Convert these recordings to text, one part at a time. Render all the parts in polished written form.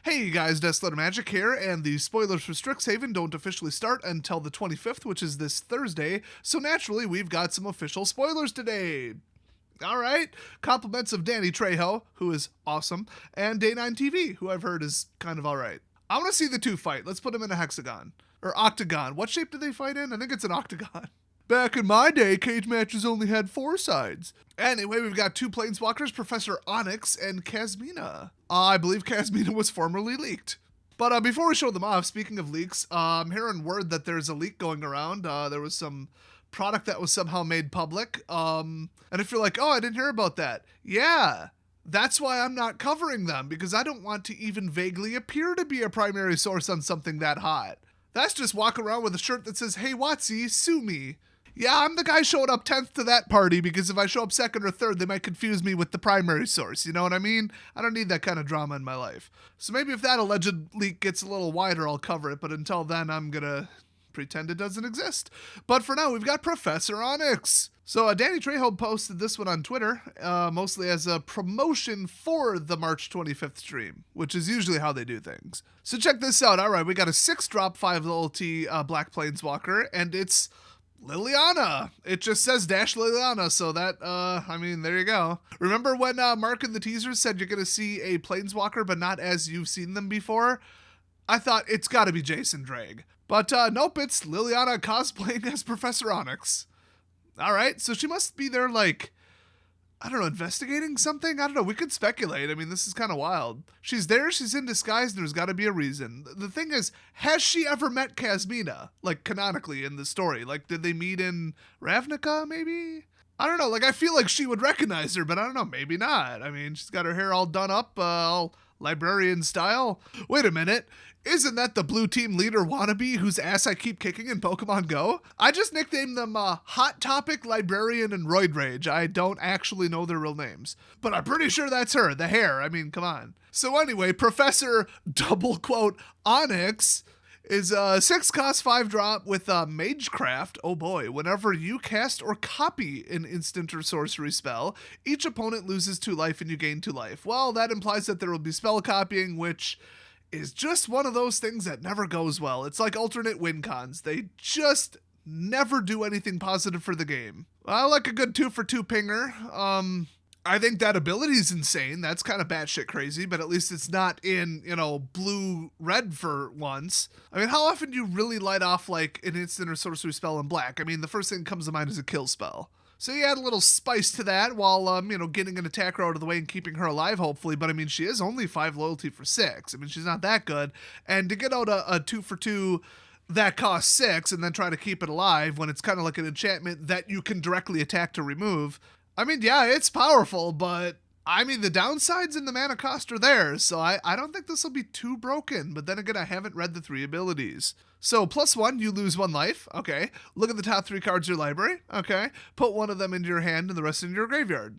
Hey guys, Deathletter Magic here, and the spoilers for Strixhaven don't officially start until the 25th, which is this Thursday, so naturally we've got some official spoilers today. Alright, compliments of Danny Trejo, who is awesome, and Day9 TV, who I've heard is kind of alright. I want to see the two fight. Let's put them in a hexagon. Or octagon. What shape do they fight in? I think it's an octagon. Back in my day, cage matches only had 4 sides. Anyway, we've got 2 Planeswalkers, Professor Onyx and Cassandra. I believe Cassandra was formerly leaked. But before we show them off, speaking of leaks, I'm hearing word that there's a leak going around. There was some product that was somehow made public. And if you're like, oh, I didn't hear about that. Yeah, that's why I'm not covering them, because I don't want to even vaguely appear to be a primary source on something that hot. That's just walk around with a shirt that says, hey, Watsy, sue me. Yeah, I'm the guy showing up 10th to that party, because if I show up 2nd or 3rd, they might confuse me with the primary source. You know what I mean? I don't need that kind of drama in my life. So maybe if that alleged leak gets a little wider, I'll cover it. But until then, I'm going to pretend it doesn't exist. But for now, we've got Professor Onyx. So Danny Trejo posted this one on Twitter, mostly as a promotion for the March 25th stream, which is usually how they do things. So check this out. All right, we got a 6-drop 5 loyalty Black Planeswalker, and it's Liliana. It just says dash Liliana, so that, I mean, there you go. Remember when Mark in the teaser said you're going to see a Planeswalker, but not as you've seen them before? I thought it's got to be Jason Drake. But nope, it's Liliana cosplaying as Professor Onyx. All right, so she must be there, like, I don't know, investigating something? I don't know, we could speculate. I mean, this is kind of wild. She's there, she's in disguise, and there's got to be a reason. The thing is, has she ever met Cassandra, like, canonically in the story? Like, did they meet in Ravnica, maybe? I don't know, like, I feel like she would recognize her, but I don't know, maybe not. I mean, she's got her hair all done up, all librarian style. Wait a minute. Isn't that the blue team leader wannabe whose ass I keep kicking in Pokemon Go? I just nicknamed them Hot Topic, Librarian, and Roid Rage. I don't actually know their real names. But I'm pretty sure that's her, the hair. I mean, come on. So anyway, Professor double quote Onyx is a 6-cost 5-drop with Magecraft. Oh boy, whenever you cast or copy an instant or sorcery spell, each opponent loses 2 life and you gain 2 life. Well, that implies that there will be spell copying, which is just one of those things that never goes well. It's like alternate win cons. They just never do anything positive for the game. I like a good 2-for-2 pinger. I think that ability is insane. That's kind of batshit crazy, but at least it's not in, blue-red for once. I mean, how often do you really light off, like, an instant or sorcery spell in black? I mean, the first thing that comes to mind is a kill spell. So you add a little spice to that while, getting an attacker out of the way and keeping her alive, hopefully. But, I mean, she is only 5 loyalty for 6. I mean, she's not that good. And to get out a 2-for-2 that costs 6 and then try to keep it alive when it's kind of like an enchantment that you can directly attack to remove, I mean, yeah, it's powerful, but I mean, the downsides in the mana cost are there, so I don't think this will be too broken. But then again, I haven't read the 3 abilities. So +1, you lose 1 life. Okay. Look at the top 3 cards of your library. Okay. Put 1 of them into your hand and the rest in your graveyard.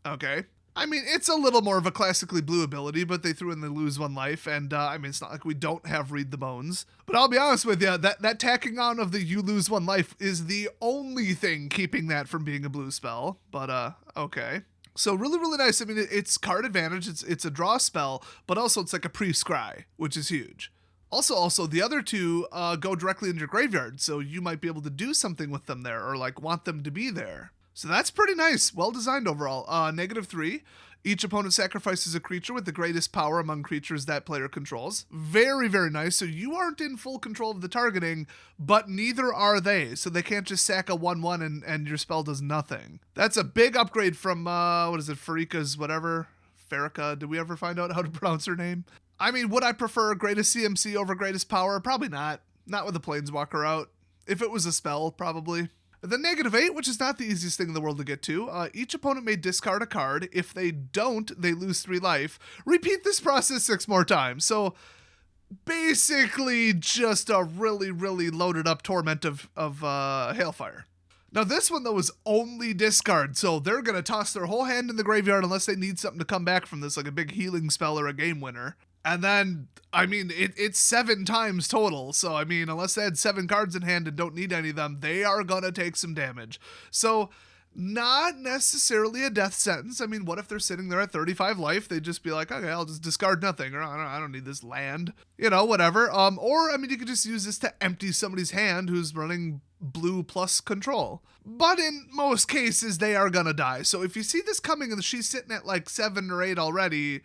Okay. I mean, it's a little more of a classically blue ability, but they threw in the lose 1 life, and I mean, it's not like we don't have Read the Bones. But I'll be honest with you, that tacking on of the you lose 1 life is the only thing keeping that from being a blue spell. But, okay. So really, really nice. I mean, it's card advantage. It's a draw spell, but also it's like a pre-scry, which is huge. Also, the other 2 go directly into your graveyard, so you might be able to do something with them there, or like want them to be there. So that's pretty nice. Well designed overall. -3. Each opponent sacrifices a creature with the greatest power among creatures that player controls. Very, very nice. So you aren't in full control of the targeting, but neither are they. So they can't just sack a 1/1 and your spell does nothing. That's a big upgrade from, Farika's whatever? Farika. Did we ever find out how to pronounce her name? I mean, would I prefer greatest CMC over greatest power? Probably not. Not with a Planeswalker out. If it was a spell, probably. The -8, which is not the easiest thing in the world to get to. Each opponent may discard a card. If they don't, they lose 3 life. Repeat this process 6 more times. So basically just a really, really loaded up torment of Hailfire. Now this one, though, is only discard, so they're going to toss their whole hand in the graveyard unless they need something to come back from this, like a big healing spell or a game winner. And then, I mean, it's 7 times total. So, I mean, unless they had 7 cards in hand and don't need any of them, they are going to take some damage. So, Not necessarily a death sentence. I mean, what if they're sitting there at 35 life? They'd just be like, okay, I'll just discard nothing, or I don't need this land, whatever. Or I mean, you could just use this to empty somebody's hand who's running blue plus control. But in most cases, they are gonna die. So if you see this coming and she's sitting at like 7 or 8 already,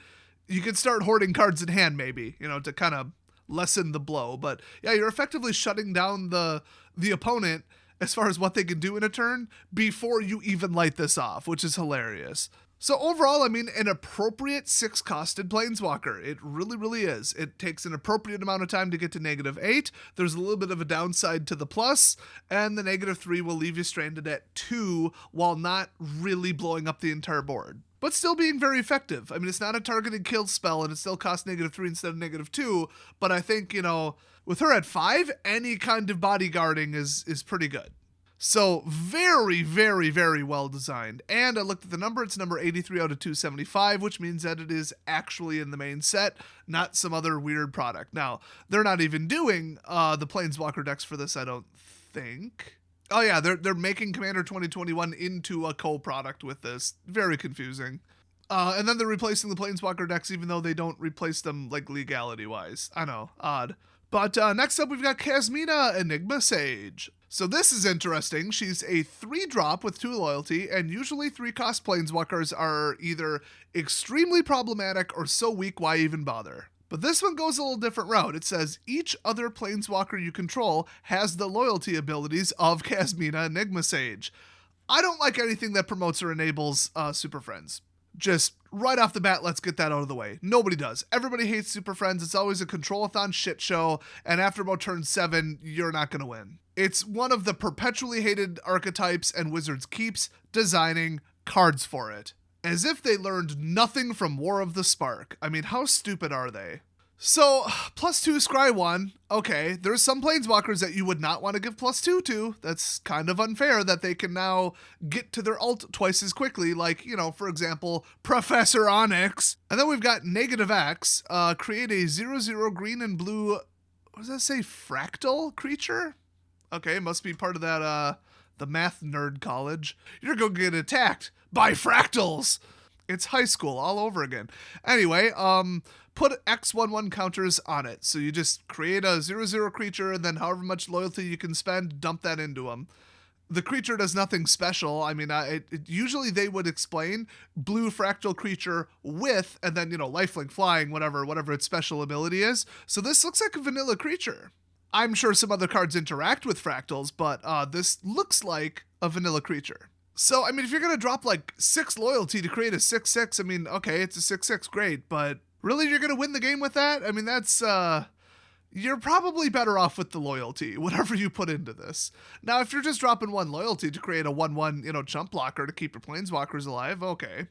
you could start hoarding cards in hand, maybe, to kind of lessen the blow. But yeah, you're effectively shutting down the opponent as far as what they can do in a turn before you even light this off, which is hilarious. So overall, I mean, an appropriate 6-costed Planeswalker. It really, really is. It takes an appropriate amount of time to get to -8. There's a little bit of a downside to the plus, and the -3 will leave you stranded at 2 while not really blowing up the entire board, but still being very effective. I mean, it's not a targeted kill spell, and it still costs -3 instead of -2, but I think, with her at 5, any kind of bodyguarding is pretty good. So very, very, very well designed. And I looked at the number, it's number 83 out of 275, which means that it is actually in the main set, not some other weird product. Now, they're not even doing the Planeswalker decks for this, I don't think. Oh yeah, they're making Commander 2021 into a co-product with this. Very confusing. And then they're replacing the Planeswalker decks even though they don't replace them like legality-wise. I know, odd. But next up, we've got Cassandra, Enigma Sage. So this is interesting. She's a 3-drop with 2 loyalty, and usually 3-cost Planeswalkers are either extremely problematic or so weak, why even bother? But this one goes a little different route. It says, each other Planeswalker you control has the loyalty abilities of Cassandra, Enigma Sage. I don't like anything that promotes or enables Super Friends. Just right off the bat, let's get that out of the way. Nobody does. Everybody hates Super Friends. It's always a control-a-thon shit show, and after about turn 7, you're not going to win. It's one of the perpetually hated archetypes, and Wizards keeps designing cards for it. As if they learned nothing from War of the Spark. I mean, how stupid are they? So, +2 Scry 1, okay, there's some Planeswalkers that you would not want to give +2 to. That's kind of unfair that they can now get to their ult twice as quickly, like, for example, Professor Onyx. And then we've got -X, create a 0/0 green and blue, what does that say, fractal creature? Okay, must be part of that, the math nerd college. You're gonna get attacked by fractals. It's high school all over again. Anyway, put X11 counters on it. So you just create a 0/0 creature, and then however much loyalty you can spend, dump that into them. The creature does nothing special. I mean, usually they would explain blue fractal creature with, and then, lifelink, flying, whatever its special ability is. So this looks like a vanilla creature. I'm sure some other cards interact with fractals, but this looks like a vanilla creature. So, I mean, if you're going to drop like 6 loyalty to create a 6/6, I mean, okay, it's a 6/6, great, but really you're going to win the game with that? I mean, that's, you're probably better off with the loyalty, whatever you put into this. Now, if you're just dropping 1 loyalty to create a 1/1, chump blocker to keep your Planeswalkers alive, okay,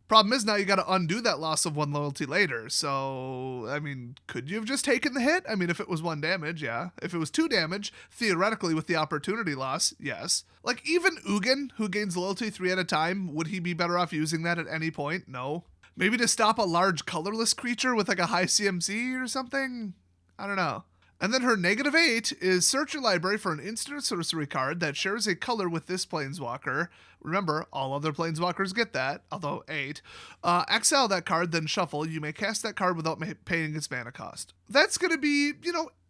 Problem is now you got to undo that loss of 1 loyalty later. So, I mean, could you have just taken the hit? I mean, if it was 1 damage, yeah. If it was 2 damage, theoretically with the opportunity loss, yes. Like even Ugin, who gains loyalty 3 at a time, would he be better off using that at any point? No. Maybe to stop a large colorless creature with like a high CMC or something? I don't know. And then her -8 is search your library for an instant sorcery card that shares a color with this Planeswalker. Remember, all other Planeswalkers get that, although 8. Exile that card, then shuffle. You may cast that card without paying its mana cost. That's going to be,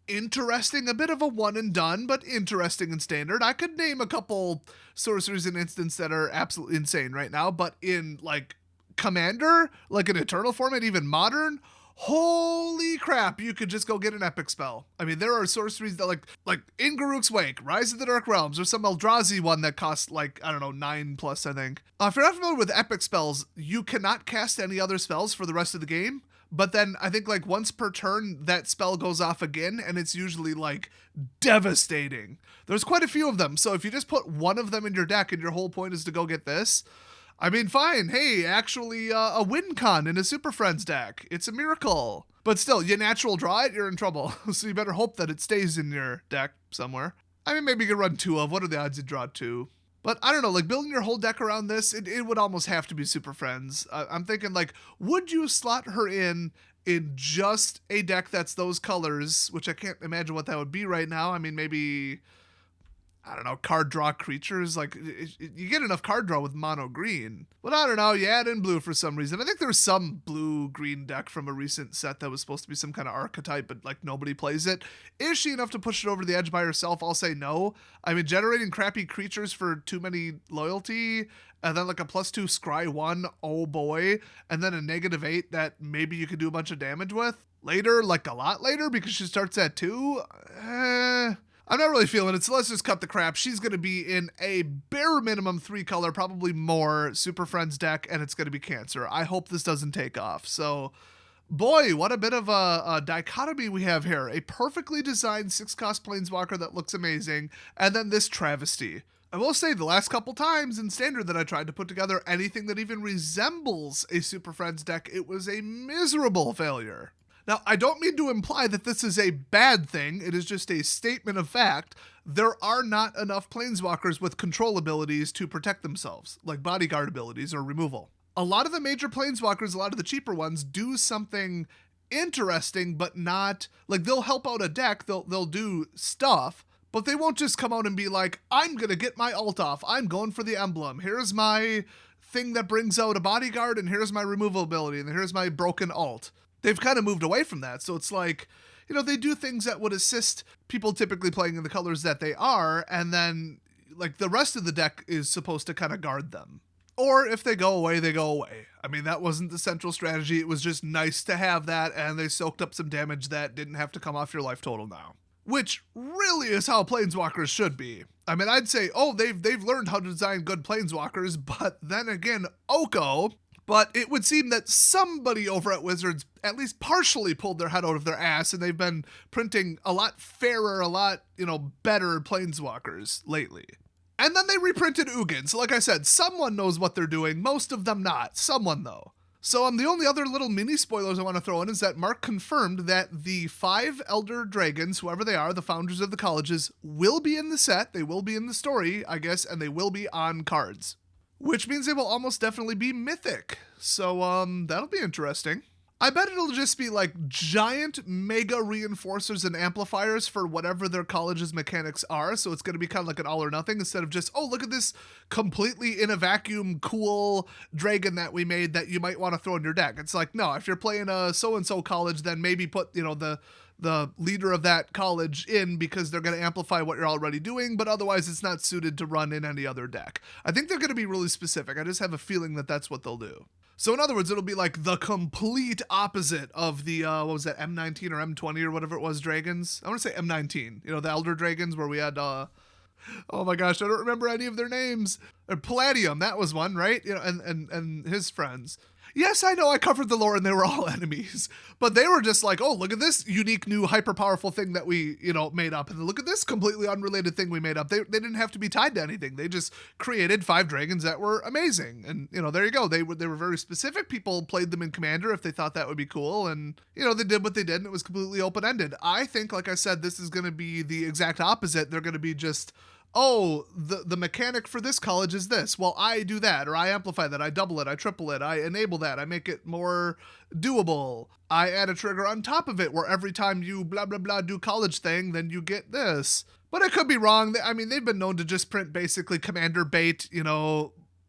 interesting. A bit of a one and done, but interesting in standard. I could name a couple sorceries and instants that are absolutely insane right now, but in, like, Commander, like an Eternal format, even Modern, holy crap, you could just go get an epic spell. I mean, there are sorceries that like Ingaruk's Wake, Rise of the Dark Realms, or some Eldrazi one that costs like, I don't know, 9+, I think. If you're not familiar with epic spells, you cannot cast any other spells for the rest of the game. But then I think like once per turn, that spell goes off again, and it's usually like devastating. There's quite a few of them. So if you just put one of them in your deck and your whole point is to go get this, I mean, fine. Hey, actually, a win con in a Super Friends deck. It's a miracle. But still, you natural draw it, you're in trouble. So you better hope that it stays in your deck somewhere. I mean, maybe you could run 2 of. What are the odds you draw 2? But I don't know, like building your whole deck around this, it would almost have to be Super Friends. I'm thinking, like, would you slot her in just a deck that's those colors, which I can't imagine what that would be right now. I mean, maybe, I don't know, card draw creatures. Like, you get enough card draw with mono green. But I don't know, you add in blue for some reason. I think there's some blue-green deck from a recent set that was supposed to be some kind of archetype, but like nobody plays it. Is she enough to push it over the edge by herself? I'll say no. I mean, generating crappy creatures for too many loyalty, and then like a +2 scry 1, oh boy, and then a -8 that maybe you could do a bunch of damage with. Later, like a lot later, because she starts at 2? I'm not really feeling it, so let's just cut the crap. She's going to be in a bare minimum 3-color, probably more, Super Friends deck, and it's going to be Cancer. I hope this doesn't take off. So, boy, what a bit of a dichotomy we have here. A perfectly designed 6-cost Planeswalker that looks amazing, and then this travesty. I will say the last couple times in Standard that I tried to put together anything that even resembles a Super Friends deck, it was a miserable failure. Now, I don't mean to imply that this is a bad thing, it is just a statement of fact. There are not enough Planeswalkers with control abilities to protect themselves, like bodyguard abilities or removal. A lot of the major Planeswalkers, a lot of the cheaper ones, do something interesting, but not, like they'll help out a deck, they'll do stuff, but they won't just come out and be like, I'm gonna get my ult off, I'm going for the emblem, here's my thing that brings out a bodyguard, and here's my removal ability, and here's my broken ult. They've kind of moved away from that, so it's like, you know, they do things that would assist people typically playing in the colors that they are, and then, like, the rest of the deck is supposed to kind of guard them. Or if they go away, they go away. I mean, that wasn't the central strategy, it was just nice to have that, and they soaked up some damage that didn't have to come off your life total now. Which really is how Planeswalkers should be. I mean, I'd say, oh, they've learned how to design good Planeswalkers, but then again, Oko. But it would seem that somebody over at Wizards at least partially pulled their head out of their ass, and they've been printing a lot fairer, a lot, better Planeswalkers lately. And then they reprinted Ugin. So like I said, someone knows what they're doing, most of them not. Someone, though. So the only other little mini spoilers I want to throw in is that Mark confirmed that the 5 Elder Dragons, whoever they are, the founders of the colleges, will be in the set, they will be in the story, I guess, and they will be on cards. Which means they will almost definitely be mythic. So, that'll be interesting. I bet it'll just be like giant mega reinforcers and amplifiers for whatever their college's mechanics are. So it's going to be kind of like an all or nothing instead of just, oh, look at this completely in a vacuum cool dragon that we made that you might want to throw in your deck. It's like, no, if you're playing a so-and-so college, then maybe put, the leader of that college in because they're going to amplify what you're already doing, but otherwise it's not suited to run in any other deck. I think they're going to be really specific. I just have a feeling that that's what they'll do. So in other words, it'll be like the complete opposite of the, M19 or M20 or whatever it was, dragons? I want to say M19, the Elder Dragons where we had, oh my gosh, I don't remember any of their names. Palladium, that was one, right? And his friends. Yes, I know I covered the lore and they were all enemies, but they were just like, oh, look at this unique new hyper powerful thing that we, made up. And look at this completely unrelated thing we made up. They didn't have to be tied to anything. They just created 5 dragons that were amazing. And, there you go. They were very specific. People played them in Commander if they thought that would be cool. And, they did what they did and it was completely open-ended. I think, like I said, this is going to be the exact opposite. They're going to be just, oh, the mechanic for this college is this. Well, I do that, or I amplify that, I double it, I triple it, I enable that, I make it more doable. I add a trigger on top of it where every time you blah, blah, blah do college thing, then you get this. But I could be wrong. I mean, they've been known to just print basically commander bait,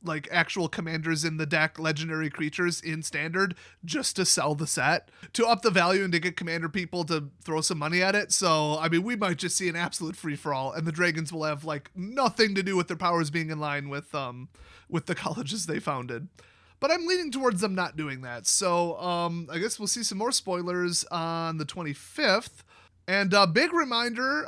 like actual commanders in the deck, legendary creatures in Standard, just to sell the set, to up the value and to get commander people to throw some money at it. So, I mean, we might just see an absolute free-for-all, and the dragons will have, like, nothing to do with their powers being in line with the colleges they founded. But I'm leaning towards them not doing that. So, I guess we'll see some more spoilers on the 25th. And big reminder,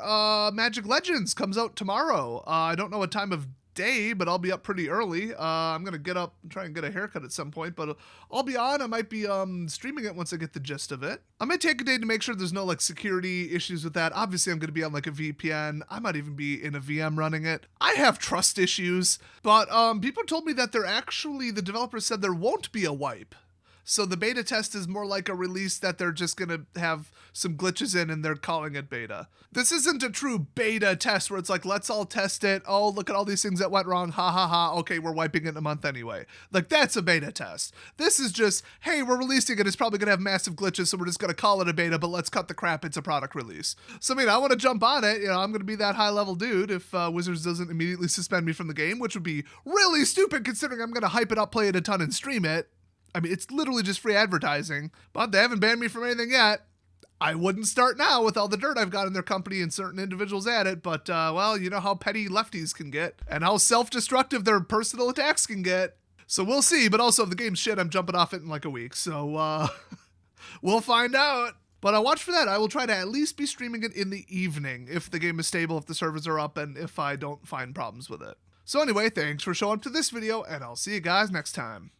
Magic Legends comes out tomorrow. I don't know what time of day, but I'll be up pretty early. I'm gonna get up and try and get a haircut at some point, but I'll be on. I might be streaming it once I get the gist of it. I might take a day to make sure there's no like security issues with that. Obviously I'm gonna be on like a VPN. I might even be in a VM running it. I have trust issues, but people told me that the developers said there won't be a wipe. So the beta test is more like a release that they're just going to have some glitches in and they're calling it beta. This isn't a true beta test where it's like, let's all test it. Oh, look at all these things that went wrong. Ha ha ha. Okay, we're wiping it in a month anyway. Like, that's a beta test. This is just, hey, we're releasing it. It's probably going to have massive glitches, so we're just going to call it a beta, but let's cut the crap. It's a product release. So, I mean, I want to jump on it. I'm going to be that high level dude if Wizards doesn't immediately suspend me from the game, which would be really stupid considering I'm going to hype it up, play it a ton, and stream it. I mean, it's literally just free advertising, but they haven't banned me from anything yet. I wouldn't start now with all the dirt I've got in their company and certain individuals at it, but, well, you know how petty lefties can get and how self-destructive their personal attacks can get. So we'll see, but also if the game's shit, I'm jumping off it in like a week, so, we'll find out. But I'll watch for that. I will try to at least be streaming it in the evening if the game is stable, if the servers are up, and if I don't find problems with it. So anyway, thanks for showing up to this video, and I'll see you guys next time.